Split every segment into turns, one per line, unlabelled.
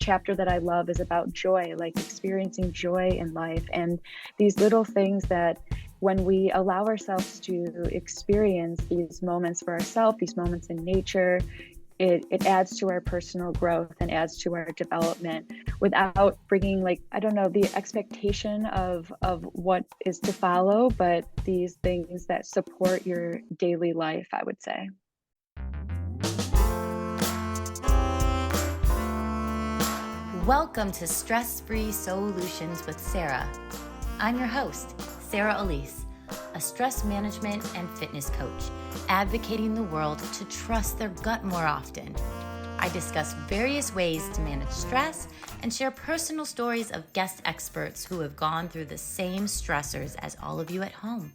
chapter that I love is about joy, like experiencing joy in life and these little things that when we allow ourselves to experience these moments for ourselves, these moments in nature, it adds to our personal growth and adds to our development without bringing, like, I don't know, the expectation of what is to follow, but these things that support your daily life, I would say.
Welcome to Stress Free Solutions with Sarah. I'm your host, Sarah Elise, a stress management and fitness coach, advocating the world to trust their gut more often. I discuss various ways to manage stress and share personal stories of guest experts who have gone through the same stressors as all of you at home.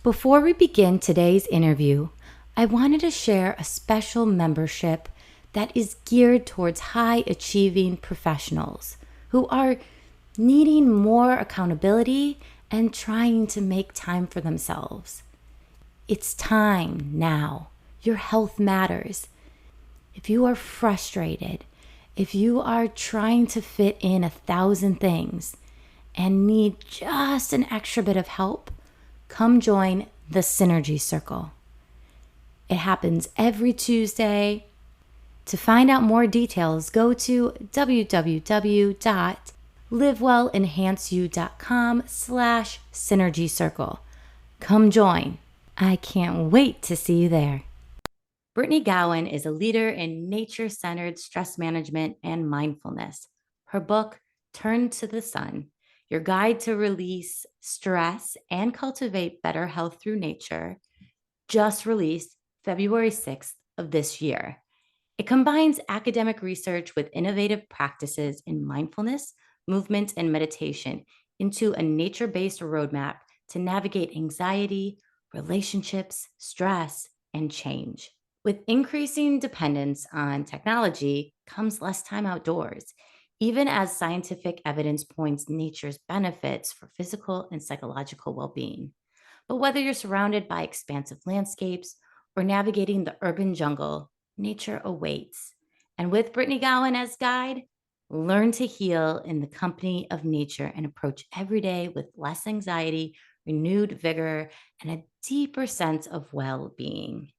Before we begin today's interview, I wanted to share a special membership that is geared towards high-achieving professionals who are needing more accountability and trying to make time for themselves. It's time now. Your health matters. If you are frustrated, if you are trying to fit in 1,000 things and need just an extra bit of help, come join the Synergy Circle. It happens every Tuesday. To find out more details, go to www.livewellenhanceyou.com/synergy circle. Come join. I can't wait to see you there. Brittany Gowan is a leader in nature-centered stress management and mindfulness. Her book, Turn to the Sun, Your Guide to Release Stress and Cultivate Better Health Through Nature, just released February 6th of this year. It combines academic research with innovative practices in mindfulness, movement, and meditation into a nature-based roadmap to navigate anxiety, relationships, stress, and change. With increasing dependence on technology comes less time outdoors, even as scientific evidence points nature's benefits for physical and psychological well-being. But whether you're surrounded by expansive landscapes or navigating the urban jungle, nature awaits. And with Brittany Gowan as guide, learn to heal in the company of nature and approach every day with less anxiety, renewed vigor, and a deeper sense of well-being.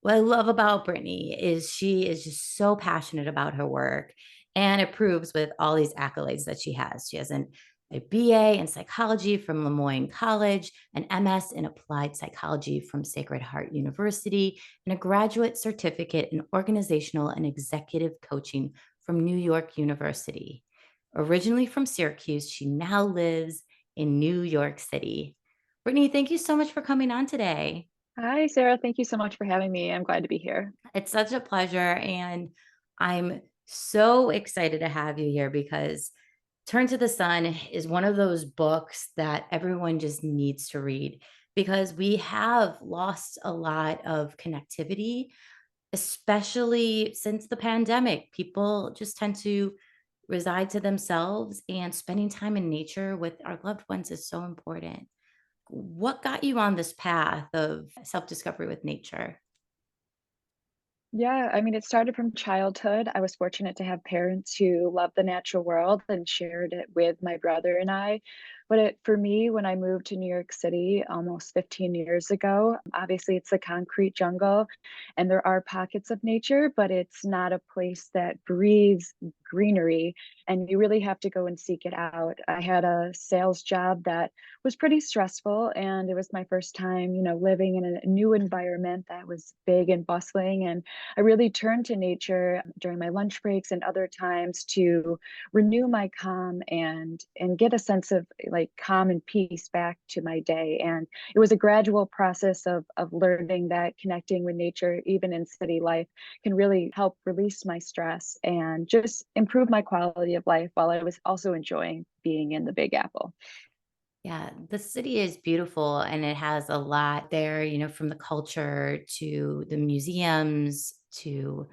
What I love about Brittany is she is just so passionate about her work, and it proves with all these accolades that she has. She has a BA in psychology from Lemoyne College, an MS in applied psychology from Sacred Heart University, and a graduate certificate in organizational and executive coaching from New York University. Originally from Syracuse, she now lives in New York City. Brittany, thank you so much for coming on today.
Hi, Sarah. Thank you so much for having me. I'm glad to be here.
It's such a pleasure. And I'm so excited to have you here because Turn to the Sun is one of those books that everyone just needs to read because we have lost a lot of connectivity, especially since the pandemic. People just tend to reside to themselves, and spending time in nature with our loved ones is so important. What got you on this path of self discovery with nature?
Yeah, I mean, it started from childhood. I was fortunate to have parents who loved the natural world and shared it with my brother and I. But for me, when I moved to New York City almost 15 years ago, obviously it's a concrete jungle and there are pockets of nature, but it's not a place that breathes greenery. And you really have to go and seek it out. I had a sales job that was pretty stressful, and it was my first time, living in a new environment that was big and bustling. And I really turned to nature during my lunch breaks and other times to renew my calm and get a sense of like calm and peace back to my day. And it was a gradual process of learning that connecting with nature, even in city life, can really help release my stress and just improve my quality of life while I was also enjoying being in the Big Apple.
Yeah, the city is beautiful and it has a lot there, from the culture to the museums to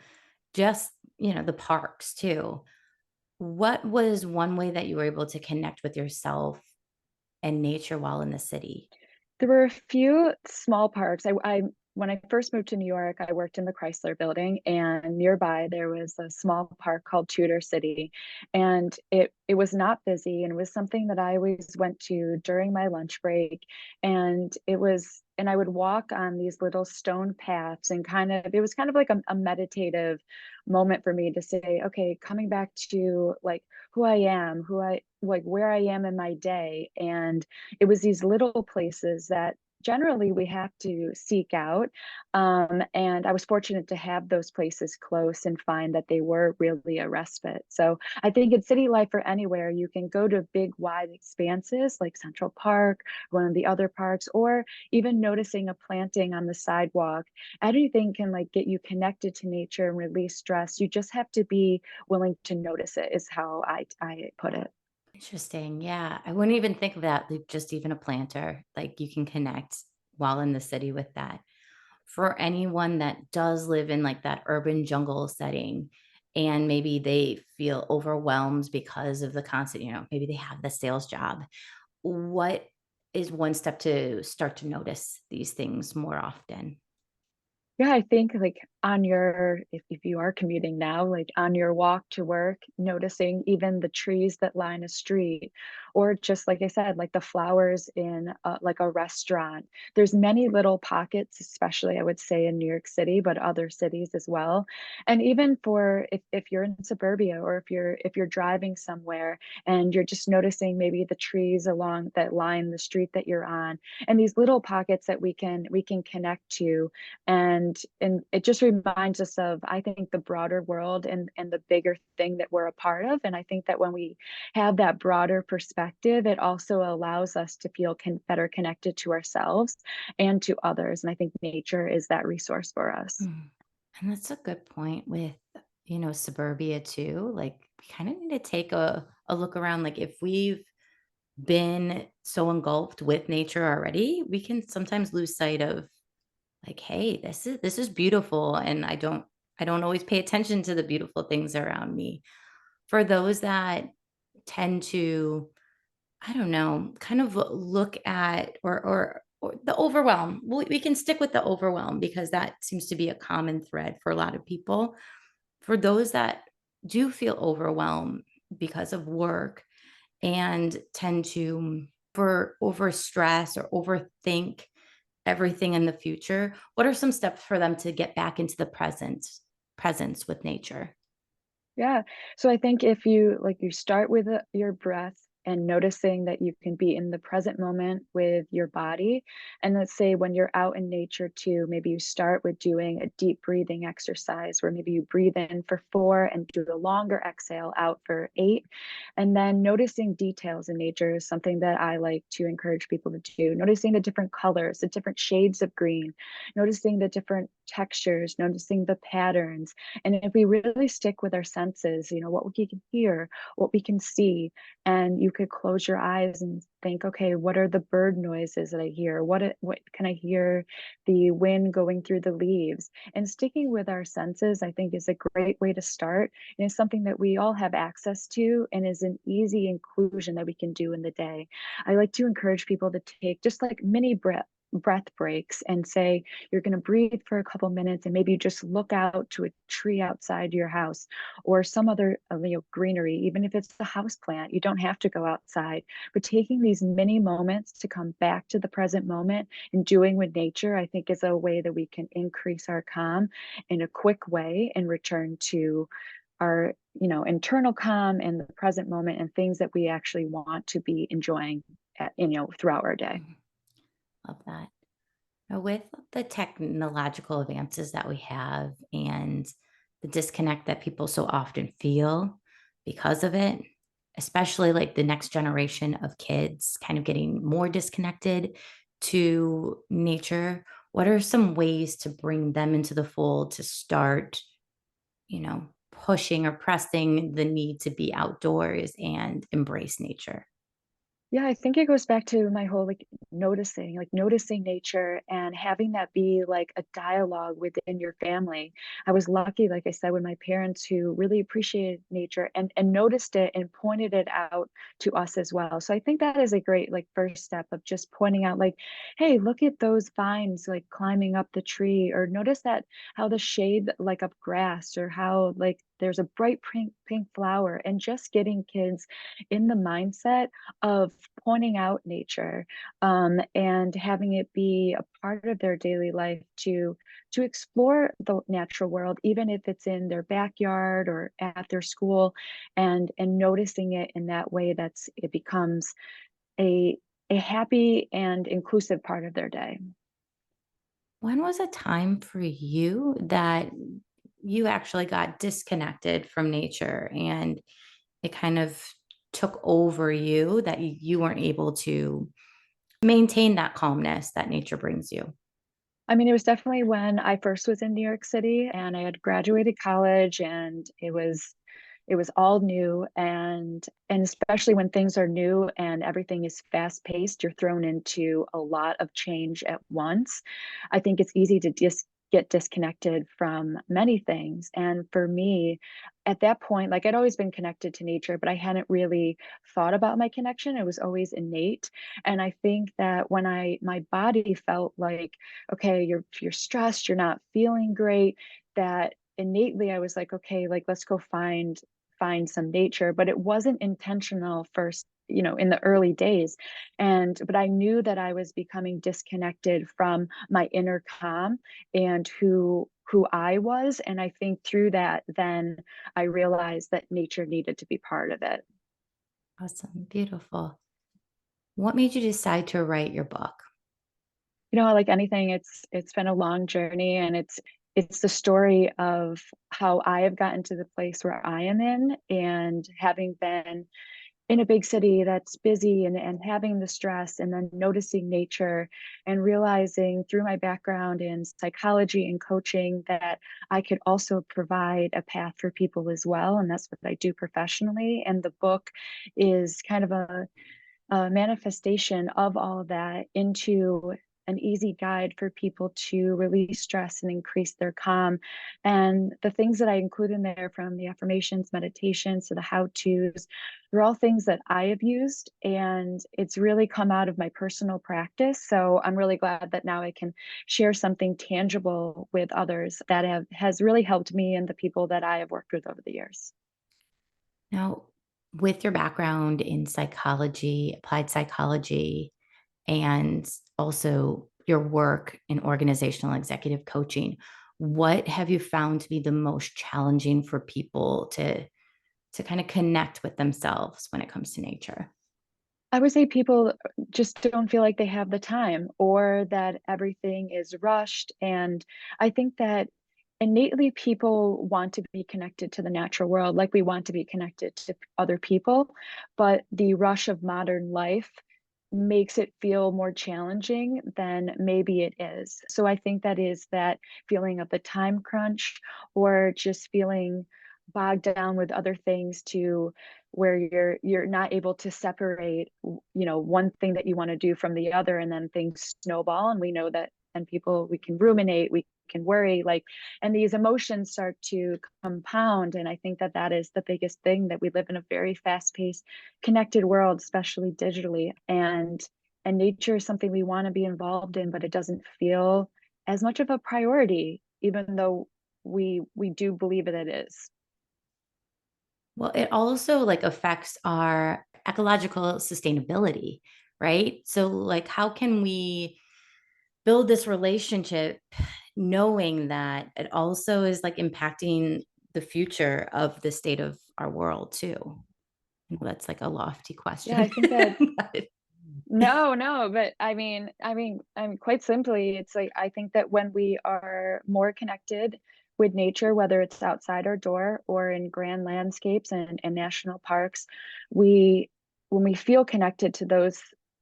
just, the parks too. What was one way that you were able to connect with yourself and nature while in the city?
There were a few small parks. I when I first moved to New York, I worked in the Chrysler Building, and nearby there was a small park called Tudor City, and it was not busy, and it was something that I always went to during my lunch break, and I would walk on these little stone paths and it was kind of like a meditative moment for me to say, okay, coming back to like who I am, who I like where I am in my day, and it was these little places that generally we have to seek out. And I was fortunate to have those places close and find that they were really a respite. So I think in city life or anywhere, you can go to big, wide expanses like Central Park, one of the other parks, or even noticing a planting on the sidewalk. Anything can like get you connected to nature and release stress. You just have to be willing to notice it, is how I put it.
Interesting. Yeah. I wouldn't even think of that. Like just even a planter, like you can connect while in the city with that. For anyone that does live in like that urban jungle setting and maybe they feel overwhelmed because of the constant, maybe they have the sales job. What is one step to start to notice these things more often?
Yeah, I think like on your if you are commuting now, like on your walk to work, noticing even the trees that line a street, or just like I said, like the flowers in like a restaurant. There's many little pockets, especially I would say in New York City, but other cities as well. And even for if you're in suburbia or if you're driving somewhere and you're just noticing maybe the trees along that line the street that you're on, and these little pockets that we can connect to, and it just reminds us of, I think, the broader world and the bigger thing that we're a part of. And I think that when we have that broader perspective, it also allows us to feel better connected to ourselves and to others. And I think nature is that resource for us.
Mm. And that's a good point with, suburbia too. Like we kind of need to take a look around. Like if we've been so engulfed with nature already, we can sometimes lose sight of like, hey, this is beautiful. And I don't always pay attention to the beautiful things around me. For those that tend to, I don't know, kind of look at or the overwhelm. We can stick with the overwhelm because that seems to be a common thread for a lot of people. For those that do feel overwhelmed because of work and tend to for over stress or overthink everything in the future, what are some steps for them to get back into the presence with nature?
Yeah. So I think if you like you start with your breath and noticing that you can be in the present moment with your body. And let's say when you're out in nature too, maybe you start with doing a deep breathing exercise where maybe you breathe in for 4 and do a longer exhale out for 8. And then noticing details in nature is something that I like to encourage people to do. Noticing the different colors, the different shades of green, noticing the different textures, noticing the patterns. And if we really stick with our senses, what we can hear, what we can see, and you could close your eyes and think, okay, what are the bird noises that I hear? What can I hear? The wind going through the leaves. And sticking with our senses, I think, is a great way to start. And it's something that we all have access to and is an easy inclusion that we can do in the day. I like to encourage people to take just like mini breath breaks and say, you're going to breathe for a couple minutes and maybe you just look out to a tree outside your house or some other greenery. Even if it's a house plant, you don't have to go outside, but taking these mini moments to come back to the present moment and doing with nature, I think, is a way that we can increase our calm in a quick way and return to our internal calm and the present moment and things that we actually want to be enjoying throughout our day.
Mhm. Love that. Now, with the technological advances that we have and the disconnect that people so often feel because of it, especially like the next generation of kids kind of getting more disconnected to nature, what are some ways to bring them into the fold to start, pushing or pressing the need to be outdoors and embrace nature?
Yeah, I think it goes back to my whole like noticing nature and having that be like a dialogue within your family. I was lucky, like I said, with my parents who really appreciated nature and noticed it and pointed it out to us as well. So I think that is a great like first step of just pointing out like, hey, look at those vines like climbing up the tree, or notice that how the shade like up grass, or how like there's a bright pink flower, and just getting kids in the mindset of pointing out nature, and having it be a part of their daily life to explore the natural world, even if it's in their backyard or at their school, and noticing it in that way, that's it becomes a a happy and inclusive part of their day.
When was a time for you that you actually got disconnected from nature and it kind of took over you, that you weren't able to maintain that calmness that nature brings you?
I mean, it was definitely when I first was in New York City and I had graduated college, and it was all new, and especially when things are new and everything is fast paced, you're thrown into a lot of change at once. I think it's easy to get disconnected from many things. And for me, at that point, like I'd always been connected to nature, but I hadn't really thought about my connection. It was always innate. And I think that when my body felt like, okay, you're stressed, you're not feeling great, that innately I was like, okay, like let's go find some nature. But it wasn't intentional first, in the early days. But I knew that I was becoming disconnected from my inner calm and who I was. And I think through that, then I realized that nature needed to be part of it.
Awesome. Beautiful. What made you decide to write your book?
Like anything, it's been a long journey, and it's the story of how I have gotten to the place where I am in, and having been in a big city that's busy, and having the stress, and then noticing nature and realizing through my background in psychology and coaching that I could also provide a path for people as well. And that's what I do professionally. And the book is kind of a manifestation of all of that into an easy guide for people to release stress and increase their calm. And the things that I include in there, from the affirmations, meditations to the how to's, they're all things that I have used. And it's really come out of my personal practice. So I'm really glad that now I can share something tangible with others that has really helped me and the people that I have worked with over the years.
Now, with your background in psychology, applied psychology, and also your work in organizational executive coaching, what have you found to be the most challenging for people to kind of connect with themselves when it comes to nature?
I would say people just don't feel like they have the time, or that everything is rushed. And I think that innately people want to be connected to the natural world, like we want to be connected to other people. But the rush of modern life makes it feel more challenging than maybe it is. So I think that is that feeling of the time crunch, or just feeling bogged down with other things, to where you're not able to separate one thing that you want to do from the other, and then things snowball. And we know that, and people, we can ruminate, we can worry, like, and these emotions start to compound. And I think that that is the biggest thing, that we live in a very fast paced, connected world, especially digitally. And nature is something we want to be involved in, but it doesn't feel as much of a priority, even though we do believe that it is.
Well, it also like affects our ecological sustainability, right? So like how can we build this relationship knowing that it also is like impacting the future of the state of our world too? I know that's like a lofty
Yeah,
question.
I think that
But
no, no, but I mean, quite simply, it's like I think that when we are more connected with nature, whether it's outside our door or in grand landscapes and national parks, we when we feel connected to those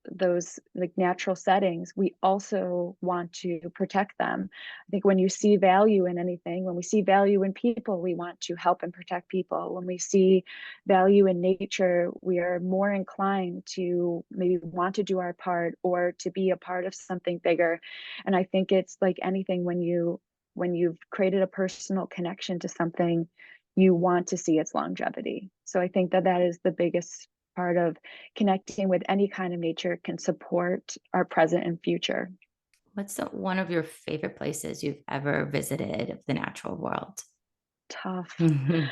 those like natural settings, we also want to protect them. I think when you see value in anything, when we see value in people, we want to help and protect people. When we see value in nature, we are more inclined to maybe want to do our part or to be a part of something bigger. And I think it's like anything, when you've created a personal connection to something, you want to see its longevity. So I think that that is the biggest part of connecting with any kind of nature, can support our present and future.
What's one of your favorite places you've ever visited of the natural world?
Tough.
Mhm.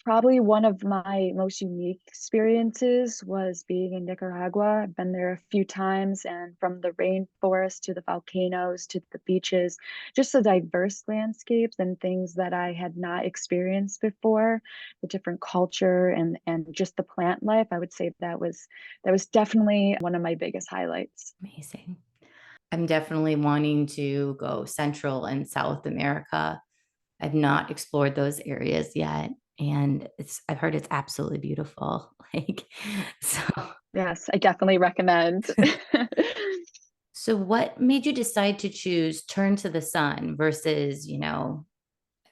Probably one of my most unique experiences was being in Nicaragua. I've been there a few times, and from the rainforest to the volcanoes to the beaches, just the diverse landscapes and things that I had not experienced before, the different culture and just the plant life. I would say that was definitely one of my biggest highlights.
Amazing. I'm definitely wanting to go Central and South America. I've not explored those areas yet, and I've heard it's absolutely beautiful. Like, so
Yes, I definitely recommend.
so what made you decide to choose turn to the sun versus,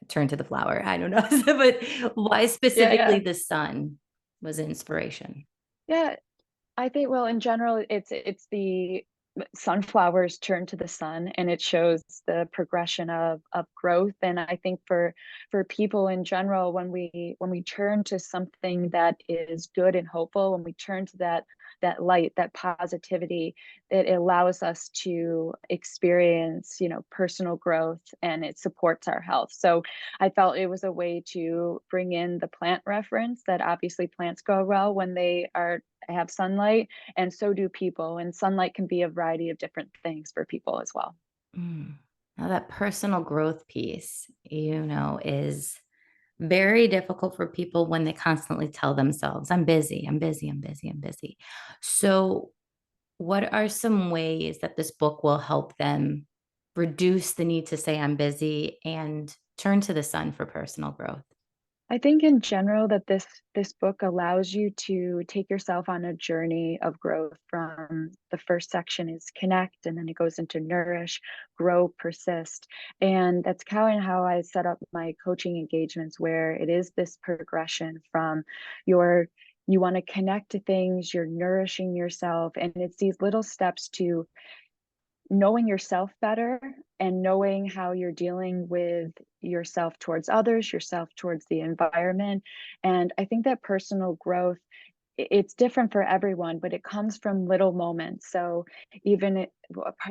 turn to the flower? I don't know. But why
Yeah,
specifically
yeah.
the sun was inspiration?
Yeah, I think, well, in general, it's the sunflowers turn to the sun, and it shows the progression of growth. And I think for people in general, when we turn to something that is good and hopeful, when we turn to that light, that positivity, it allows us to experience, personal growth, and it supports our health. So I felt it was a way to bring in the plant reference, that obviously plants grow well when they are have sunlight, and so do people. And sunlight can be a variety of different things for people as well.
Mm. Now that personal growth piece, is very difficult for people when they constantly tell themselves, I'm busy, I'm busy, I'm busy, I'm busy. So, what are some ways that this book will help them reduce the need to say, I'm busy and turn to the sun for personal growth?
I think in general that this book allows you to take yourself on a journey of growth. From the first section is connect, and then it goes into nourish, grow, persist. And that's kind of how I set up my coaching engagements, where it is this progression from your you want to connect to things, you're nourishing yourself, and it's these little steps to knowing yourself better and knowing how you're dealing with yourself towards others, yourself towards the environment. And I think that personal growth, it's different for everyone, but it comes from little moments. So even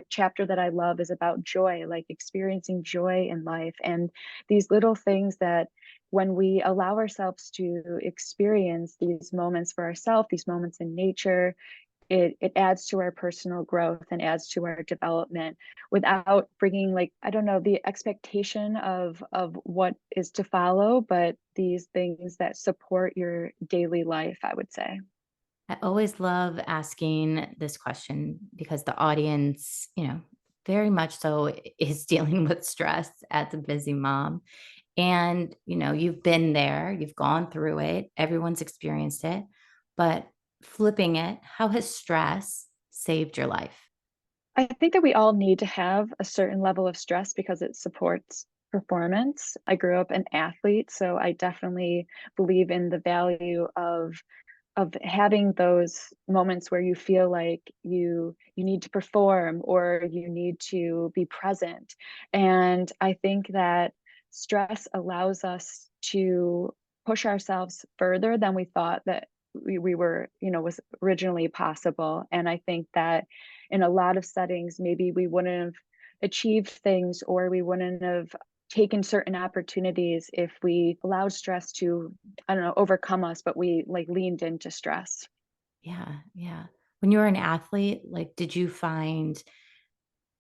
chapter that I love is about joy, like experiencing joy in life, and these little things that when we allow ourselves to experience these moments for ourselves, these moments in nature, it adds to our personal growth and adds to our development, without bringing, like, I don't know, the expectation of what is to follow, but these things that support your daily life, I would say.
I always love asking this question because the audience, very much so is dealing with stress as a busy mom. And, you've been there, you've gone through it, everyone's experienced it. But flipping it, how has stress saved your life?
I think that we all need to have a certain level of stress because it supports performance. I grew up an athlete, so I definitely believe in the value of having those moments where you feel like you need to perform or you need to be present. And I think that stress allows us to push ourselves further than we thought that we were, was originally possible. And I think that in a lot of settings, maybe we wouldn't have achieved things, or we wouldn't have taken certain opportunities if we allowed stress to, I don't know, overcome us, but we like leaned into stress.
Yeah, yeah. When you were an athlete, like, did you find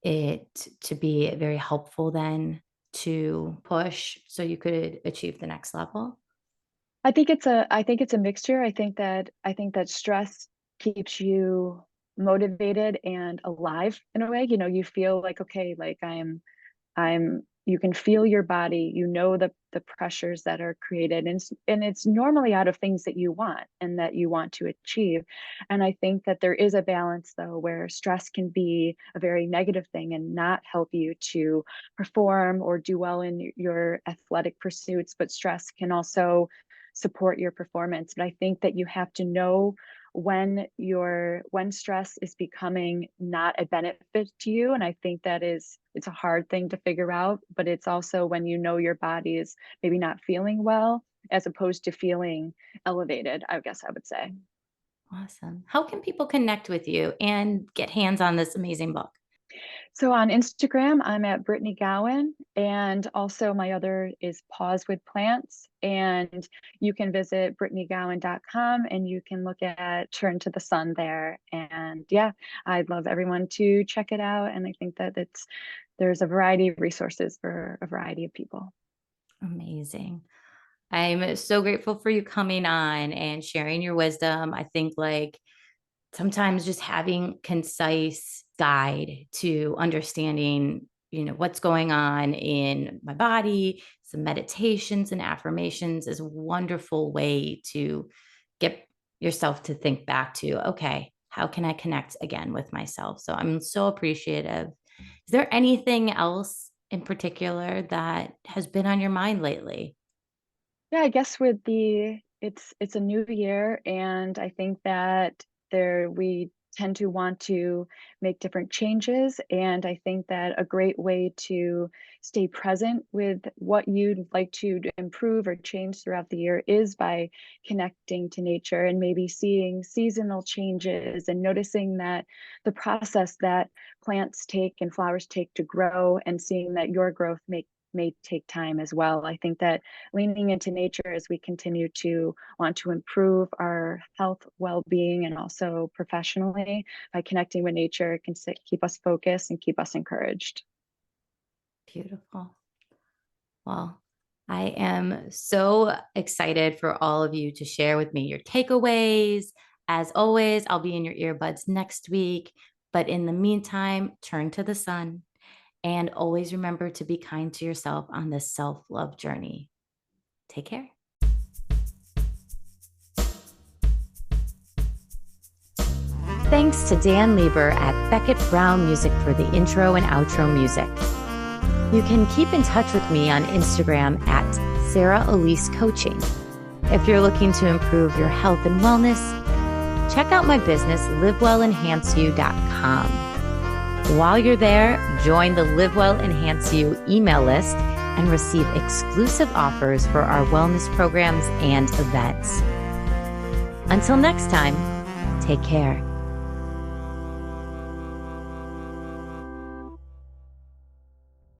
it to be very helpful then to push so you could achieve the next level?
I think it's a mixture. I think that stress keeps you motivated and alive in a way. You feel like, okay, like I'm you can feel your body, you know the pressures that are created, and it's normally out of things that you want and that you want to achieve. And I think that there is a balance though, where stress can be a very negative thing and not help you to perform or do well in your athletic pursuits, but stress can also support your performance. But I think that you have to know when stress is becoming not a benefit to you. And I think it's a hard thing to figure out, but it's also when you know your body is maybe not feeling well as opposed to feeling elevated, I guess I would say.
Awesome. How can people connect with you and get hands on this amazing book?
So on Instagram, I'm at Brittany Gowan, and also my other is Pause with Plants. And you can visit brittanygowan.com and you can look at Turn to the Sun there. And yeah, I'd love everyone to check it out. And I think that there's a variety of resources for a variety of people.
Amazing. I'm so grateful for you coming on and sharing your wisdom. I think like sometimes just having concise guide to understanding, what's going on in my body, some meditations and affirmations is a wonderful way to get yourself to think back to, okay, how can I connect again with myself? So I'm so appreciative. Is there anything else in particular that has been on your mind lately?
Yeah, I guess with the it's a new year, and I think that there we tend to want to make different changes, and I think that a great way to stay present with what you'd like to improve or change throughout the year is by connecting to nature and maybe seeing seasonal changes and noticing that the process that plants take and flowers take to grow, and seeing that your growth may take time as well. I think that leaning into nature as we continue to want to improve our health, well-being, and also professionally by connecting with nature can keep us focused and keep us encouraged.
Beautiful. Well, I am so excited for all of you to share with me your takeaways. As always, I'll be in your earbuds next week. But in the meantime, turn to the sun and always remember to be kind to yourself on this self love journey. Take care. Thanks to Dan Lieber at Beckett Brown Music for the intro and outro music. You can keep in touch with me on Instagram at Sarah Elise Coaching. If you're looking to improve your health and wellness, check out my business, livewellenhanceyou.com. While you're there, join the Live Well Enhance You email list and receive exclusive offers for our wellness programs and events. Until next time, take care.